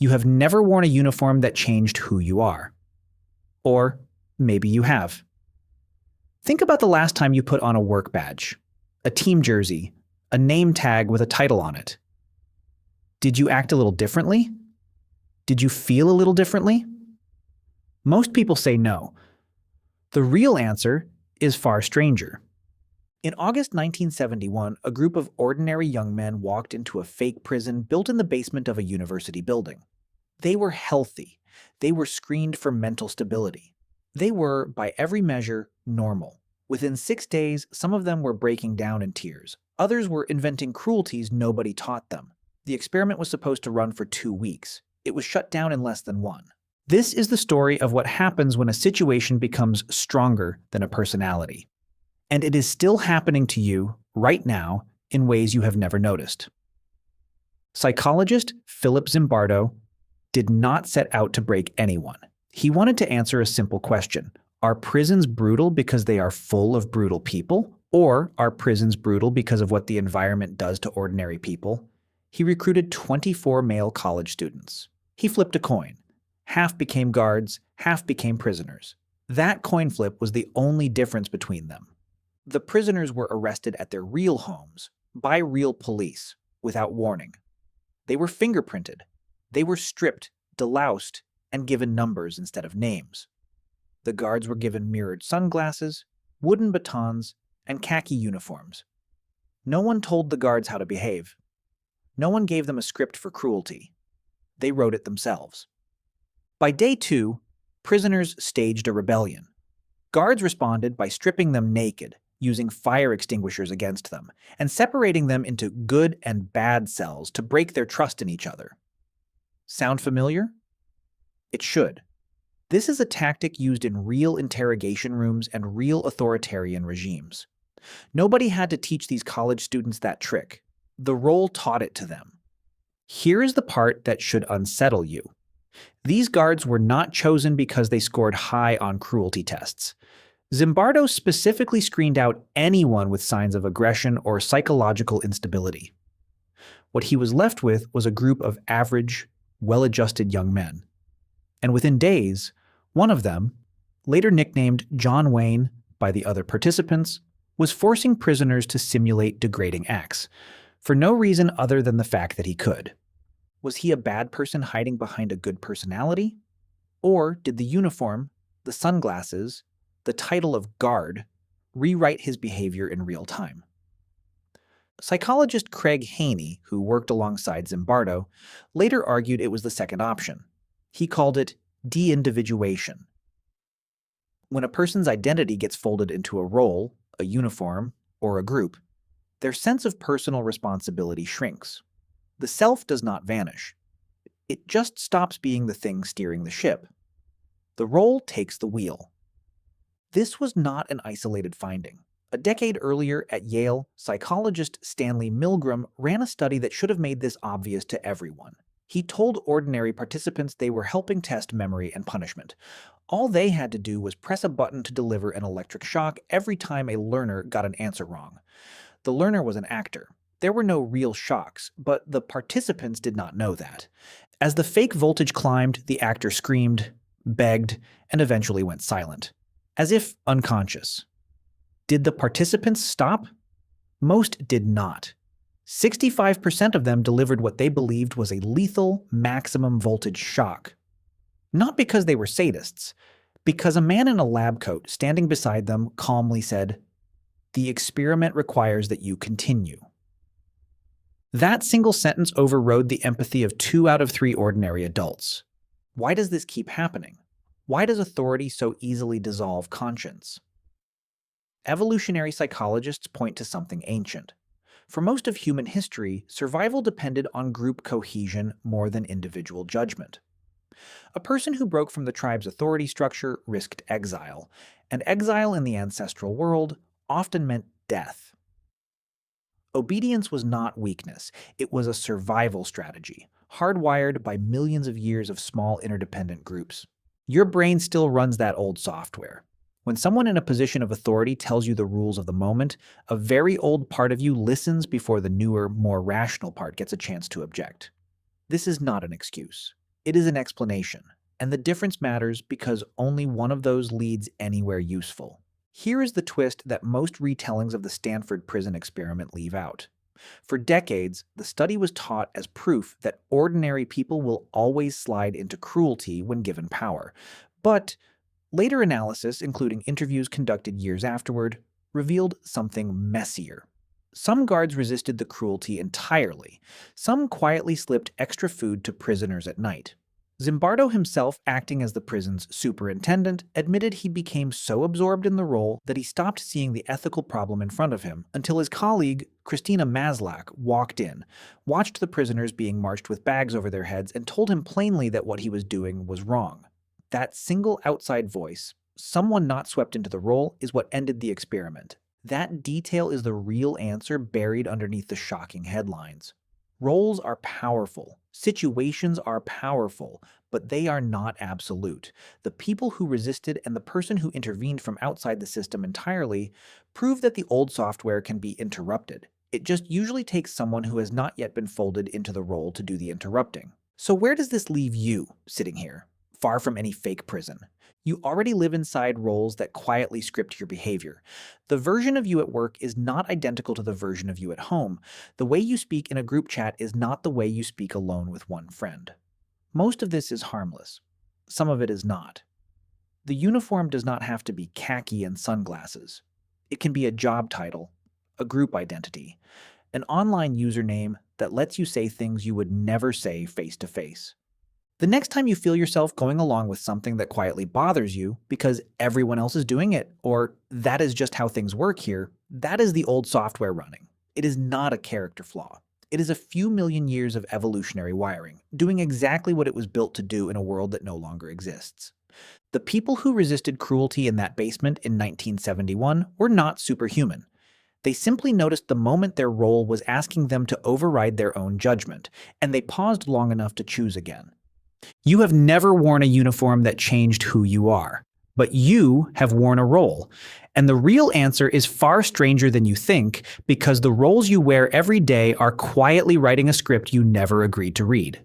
You have never worn a uniform that changed who you are. Or maybe you have. Think about the last time you put on a work badge, a team jersey, a name tag with a title on it. Did you act a little differently? Did you feel a little differently? Most people say no. The real answer is far stranger. In August 1971, a group of ordinary young men walked into a fake prison built in the basement of a university building. They were healthy. They were screened for mental stability. They were, by every measure, normal. Within 6 days, some of them were breaking down in tears. Others were inventing cruelties nobody taught them. The experiment was supposed to run for 2 weeks. It was shut down in less than 1. This is the story of what happens when a situation becomes stronger than a personality. And it is still happening to you right now in ways you have never noticed. Psychologist Philip Zimbardo did not set out to break anyone. He wanted to answer a simple question. Are prisons brutal because they are full of brutal people? Or are prisons brutal because of what the environment does to ordinary people? He recruited 24 male college students. He flipped a coin. Half became guards, half became prisoners. That coin flip was the only difference between them. The prisoners were arrested at their real homes, by real police, without warning. They were fingerprinted. They were stripped, deloused, and given numbers instead of names. The guards were given mirrored sunglasses, wooden batons, and khaki uniforms. No one told the guards how to behave. No one gave them a script for cruelty. They wrote it themselves. By day 2, prisoners staged a rebellion. Guards responded by stripping them naked, using fire extinguishers against them, and separating them into good and bad cells to break their trust in each other. Sound familiar? It should. This is a tactic used in real interrogation rooms and real authoritarian regimes. Nobody had to teach these college students that trick. The role taught it to them. Here is the part that should unsettle you. These guards were not chosen because they scored high on cruelty tests. Zimbardo specifically screened out anyone with signs of aggression or psychological instability. What he was left with was a group of average, well-adjusted young men. And within days, one of them, later nicknamed John Wayne by the other participants, was forcing prisoners to simulate degrading acts, for no reason other than the fact that he could. Was he a bad person hiding behind a good personality? Or did the uniform, the sunglasses, the title of guard, rewrite his behavior in real time? Psychologist Craig Haney, who worked alongside Zimbardo, later argued it was the second option. He called it Deindividuation. When a person's identity gets folded into a role, a uniform, or a group, their sense of personal responsibility shrinks. The self does not vanish. It just stops being the thing steering the ship. The role takes the wheel. This was not an isolated finding. A decade earlier at Yale, psychologist Stanley Milgram ran a study that should have made this obvious to everyone. He told ordinary participants they were helping test memory and punishment. All they had to do was press a button to deliver an electric shock every time a learner got an answer wrong. The learner was an actor. There were no real shocks, but the participants did not know that. As the fake voltage climbed, the actor screamed, begged, and eventually went silent, as if unconscious. Did the participants stop? Most did not. 65% of them delivered what they believed was a lethal maximum voltage shock. Not because they were sadists, because a man in a lab coat standing beside them calmly said, "The experiment requires that you continue." That single sentence overrode the empathy of 2 out of 3 ordinary adults. Why does this keep happening? Why does authority so easily dissolve conscience? Evolutionary psychologists point to something ancient. For most of human history, survival depended on group cohesion more than individual judgment. A person who broke from the tribe's authority structure risked exile, and exile in the ancestral world often meant death. Obedience was not weakness, it was a survival strategy, hardwired by millions of years of small interdependent groups. Your brain still runs that old software. When someone in a position of authority tells you the rules of the moment, a very old part of you listens before the newer, more rational part gets a chance to object. This is not an excuse. It is an explanation, and the difference matters because only one of those leads anywhere useful. Here is the twist that most retellings of the Stanford Prison Experiment leave out. For decades, the study was taught as proof that ordinary people will always slide into cruelty when given power. But later analysis, including interviews conducted years afterward, revealed something messier. Some guards resisted the cruelty entirely. Some quietly slipped extra food to prisoners at night. Zimbardo himself, acting as the prison's superintendent, admitted he became so absorbed in the role that he stopped seeing the ethical problem in front of him until his colleague, Christina Maslach, walked in, watched the prisoners being marched with bags over their heads, and told him plainly that what he was doing was wrong. That single outside voice, someone not swept into the role, is what ended the experiment. That detail is the real answer buried underneath the shocking headlines. Roles are powerful, situations are powerful, but they are not absolute. The people who resisted and the person who intervened from outside the system entirely prove that the old software can be interrupted. It just usually takes someone who has not yet been folded into the role to do the interrupting. So where does this leave you, sitting here, far from any fake prison? You already live inside roles that quietly script your behavior. The version of you at work is not identical to the version of you at home. The way you speak in a group chat is not the way you speak alone with one friend. Most of this is harmless. Some of it is not. The uniform does not have to be khaki and sunglasses. It can be a job title, a group identity, an online username that lets you say things you would never say face to face. The next time you feel yourself going along with something that quietly bothers you because everyone else is doing it, or that is just how things work here, that is the old software running. It is not a character flaw. It is a few million years of evolutionary wiring, doing exactly what it was built to do in a world that no longer exists. The people who resisted cruelty in that basement in 1971 were not superhuman. They simply noticed the moment their role was asking them to override their own judgment, and they paused long enough to choose again. You have never worn a uniform that changed who you are, but you have worn a role. And the real answer is far stranger than you think, because the roles you wear every day are quietly writing a script you never agreed to read.